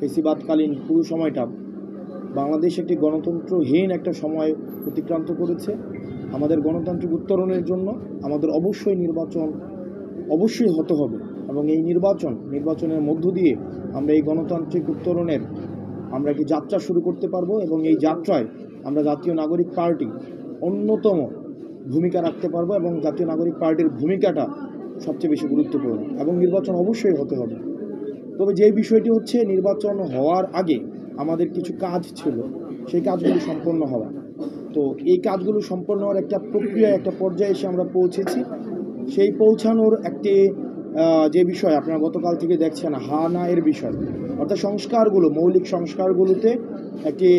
ফেসিবাদকালীন পুরো সময়টা বাংলাদেশ একটি গণতন্ত্রহীন একটা সময় অতিক্রান্ত করেছে। আমাদের গণতান্ত্রিক উত্তরণের জন্য আমাদের অবশ্যই নির্বাচন অবশ্যই হতে হবে এবং এই নির্বাচনের মধ্য দিয়ে আমরা এই গণতান্ত্রিক উত্তরণের আমরা একটি যাত্রা শুরু করতে পারবো এবং এই যাত্রায় আমরা জাতীয় নাগরিক পার্টি অন্যতম ভূমিকা রাখতে পারবো এবং জাতীয় নাগরিক পার্টির ভূমিকাটা সবচেয়ে বেশি গুরুত্বপূর্ণ এবং নির্বাচন অবশ্যই হতে হবে। তবে যে বিষয়টি হচ্ছে নির্বাচন হওয়ার আগে আমাদের কিছু কাজ ছিল, সেই কাজগুলো সম্পন্ন হওয়া। তো এই কাজগুলো সম্পন্ন হওয়ার একটা প্রক্রিয়া, একটা পর্যায়ে এসে আমরা পৌঁছেছি। সেই পৌঁছানোর একটি যে বিষয় আপনারা গতকাল থেকে দেখছেন, হা না এর বিষয়, অর্থাৎ সংস্কারগুলো, মৌলিক সংস্কারগুলোতে একটি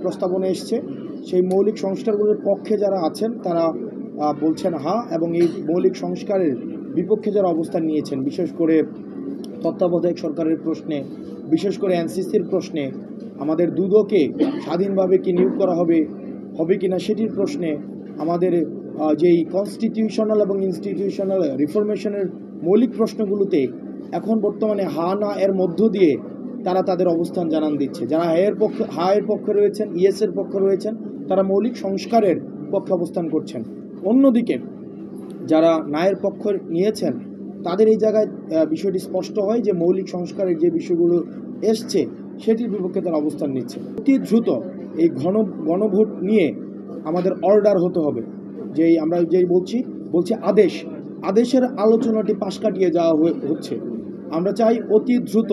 প্রস্তাবনা এসছে। সেই মৌলিক সংস্কারগুলোর পক্ষে যারা আছেন তারা বলছেন হা, এবং এই মৌলিক সংস্কারের বিপক্ষে যারা অবস্থান নিয়েছেন, বিশেষ করে তত্ত্বাবধায়ক সরকারের প্রশ্নে, বিশেষ করে এনসিসির প্রশ্নে, আমাদের দুদকে স্বাধীনভাবে কি নিয়োগ করা হবে কি না সেটির প্রশ্নে, আমাদের যেই কনস্টিটিউশনাল এবং ইনস্টিটিউশনাল রিফরমেশনের মৌলিক প্রশ্নগুলোতে এখন বর্তমানে হা না এর মধ্য দিয়ে তারা তাদের অবস্থান জানান দিচ্ছে। যারা হা এর পক্ষে রয়েছেন, ইয়েস এর পক্ষে রয়েছেন, তারা মৌলিক সংস্কারের পক্ষে অবস্থান করছেন। অন্যদিকে যারা নায়ের পক্ষ নিয়েছেন তাদের এই জায়গায় বিষয়টি স্পষ্ট হয় যে মৌলিক সংস্কারের যে বিষয়গুলো এসছে সেটির বিপক্ষে তারা অবস্থান নিচ্ছে। অতি দ্রুত এই গণভোট নিয়ে আমাদের অর্ডার হতে হবে। আমরা বলছি আদেশের আলোচনাটি পাশ কাটিয়ে যাওয়া হচ্ছে। আমরা চাই অতি দ্রুত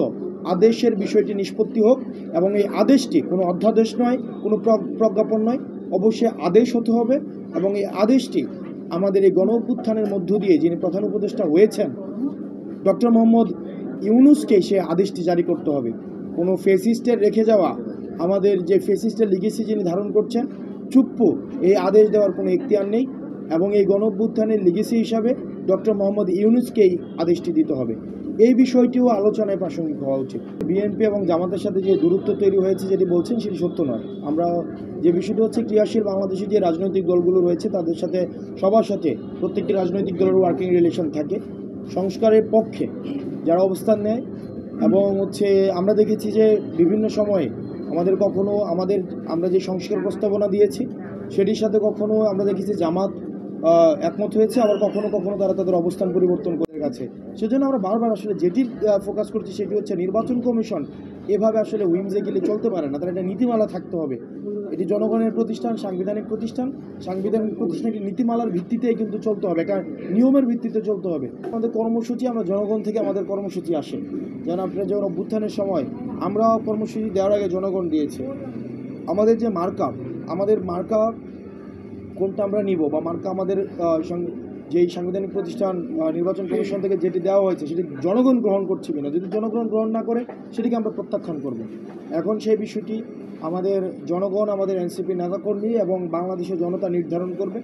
আদেশের বিষয়টি নিষ্পত্তি হোক এবং এই আদেশটি কোনো অধ্যাদেশ নয়, কোনো প্রজ্ঞাপন নয়, অবশ্যই আদেশ হতে হবে এবং এই আদেশটি আমাদের এই গণ অভ্যুত্থানের মধ্য দিয়ে যিনি প্রধান উপদেষ্টা হয়েছেন ডক্টর মোহাম্মদ ইউনূসকে সে আদেশটি জারি করতে হবে। কোনো ফেসিস্টের রেখে যাওয়া, আমাদের যে ফেসিস্টের লিগেসি যিনি ধারণ করছেন চুপ্পু, এই আদেশ দেওয়ার কোনো এখতিয়ার নেই এবং এই গণ অভ্যুত্থানের লিগেসি হিসাবে ডক্টর মোহাম্মদ ইউনূসকেই আদেশটি দিতে হবে। এই বিষয়টিও আলোচনায় প্রাসঙ্গিক হওয়া উচিত। বিএনপি এবং জামাতের সাথে যে দূরত্ব তৈরি হয়েছে যেটি বলছেন সেটি সত্য নয়। আমরা যে বিষয়টি হচ্ছে ক্রিয়াশীল বাংলাদেশে যে রাজনৈতিক দলগুলো রয়েছে তাদের সাথে, সবার সাথে, প্রত্যেকটি রাজনৈতিক দলের ওয়ার্কিং রিলেশন থাকে। সংস্কারের পক্ষে যারা অবস্থান নেয় এবং আমরা দেখেছি যে বিভিন্ন সময়ে আমরা যে সংস্কার প্রস্তাবনা দিয়েছি সেটির সাথে কখনো আমরা দেখেছি জামাত একমত হয়েছে, আবার কখনো কখনো তারা তাদের অবস্থান পরিবর্তন করে গেছে। সেজন্য আমরা বারবার আসলে যেটি ফোকাস করছি সেটি হচ্ছে নির্বাচন কমিশন এভাবে আসলে উইমজে গেলে চলতে পারে না। তার একটা নীতিমালা থাকতে হবে। এটি জনগণের প্রতিষ্ঠান, সাংবিধানিক প্রতিষ্ঠানটি নীতিমালার ভিত্তিতে কিন্তু চলতে হবে, কারণ নিয়মের ভিত্তিতে চলতে হবে। আমাদের কর্মসূচি, আমরা জনগণ থেকে আমাদের কর্মসূচি আসে। যেন আপনার যখন অভ্যুত্থানের সময় আমরা কর্মসূচি দেওয়ার আগে জনগণ দিয়েছে। আমাদের যে মার্কা কোনটা আমরা নিব বা মার্কা আমাদের যেই সাংবিধানিক প্রতিষ্ঠান নির্বাচন কমিশন থেকে যেটি দেওয়া হয়েছে সেটি জনগণ গ্রহণ করছে কিনা, যদি জনগণ গ্রহণ না করে সেটিকে আমরা প্রত্যাখ্যান করব। এখন সেই বিষয়টি আমাদের জনগণ, আমাদের এনসিপি নেতাকর্মী এবং বাংলাদেশের জনতা নির্ধারণ করবে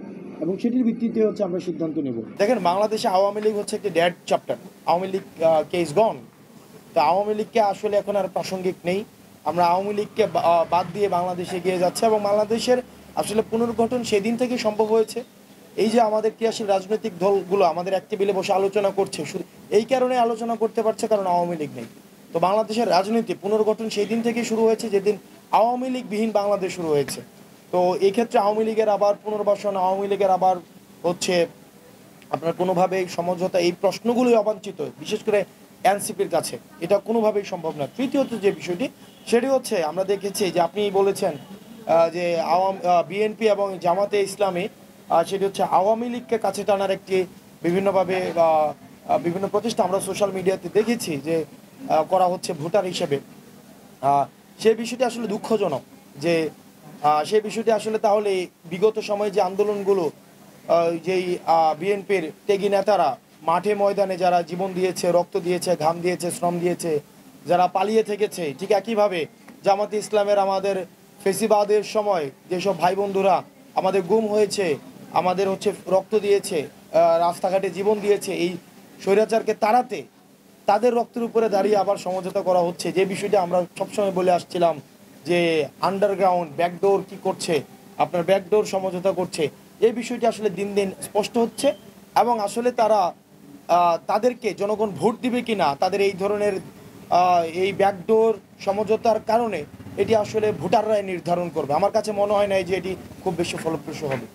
এবং সেটির ভিত্তিতে আমরা সিদ্ধান্ত নেব। দেখেন, বাংলাদেশে আওয়ামী লীগ হচ্ছে একটি dead chapter. Awami League case gone. তো আওয়ামী লীগকে আসলে এখন আর প্রাসঙ্গিক নেই। আমরা আওয়ামী লীগকে বাদ দিয়ে বাংলাদেশে এগিয়ে যাচ্ছে এবং বাংলাদেশের আসলে পুনর্গঠন সেদিন থেকে সম্ভব হয়েছে। এই যে আমাদের ক্রিয়াশীল রাজনৈতিক দলগুলো আমাদের এক টেবিলে বসে আলোচনা করছে, শুধু এই কারণে আলোচনা করতে পারছে কারণ আওয়ামী লীগ নেই। তো বাংলাদেশের রাজনীতি পুনর্গঠন সেই দিন থেকেই শুরু হয়েছে যেদিন আওয়ামী লীগবিহীন বাংলাদেশ শুরু হয়েছে। তো এই ক্ষেত্রে আওয়ামী লীগের আবার পুনর্বাসন, আওয়ামী লীগের আবার আপনার কোনোভাবেই সমঝোতা, এই প্রশ্নগুলোই অবাঞ্ছিত, বিশেষ করে এনসিপির কাছে এটা কোনোভাবেই সম্ভব না। তৃতীয়ত যে বিষয়টি সেটি হচ্ছে, আমরা দেখেছি যে আপনি বলেছেন যে বিএনপি এবং জামাতে ইসলামী, সেটি হচ্ছে আওয়ামী লীগকে কাছে টানার একটি বিভিন্নভাবে বিভিন্ন প্রতিষ্ঠান আমরা সোশ্যাল মিডিয়াতে দেখেছি যে করা হচ্ছে ভোটার হিসেবে। সেই বিষয়টি আসলে দুঃখজনক যে সেই বিষয়টি আসলে তাহলে বিগত সময়ে যে আন্দোলনগুলো, যেই বিএনপির ত্যাগী নেতারা মাঠে ময়দানে যারা জীবন দিয়েছে, রক্ত দিয়েছে, ঘাম দিয়েছে, শ্রম দিয়েছে, যারা পালিয়ে থেকেছে, ঠিক একইভাবে জামাতে ইসলামের আমাদের ফেসিবাদের সময় যেসব ভাই বন্ধুরা আমাদের গুম হয়েছে, আমাদের রক্ত দিয়েছে, রাস্তাঘাটে জীবন দিয়েছে, এই স্বৈরাচারকে তাড়াতে তাদের রক্তের উপরে দাঁড়িয়ে আবার সমঝোতা করা হচ্ছে। যে বিষয়টা আমরা সবসময় বলে আসছিলাম যে আন্ডারগ্রাউন্ড ব্যাকডোর কি করছে, আপনার ব্যাকডোর সমঝোতা করছে, এই বিষয়টি আসলে দিন দিন স্পষ্ট হচ্ছে এবং আসলে তাদেরকে জনগণ ভোট দিবে কিনা, তাদের এই ধরনের এই ব্যাকডোর সমঝোতার কারণে এটি আসলে ভোটাররাই নির্ধারণ করবে। আমার কাছে মনে হয় না যে এটি খুব বেশি ফলপ্রসূ হবে।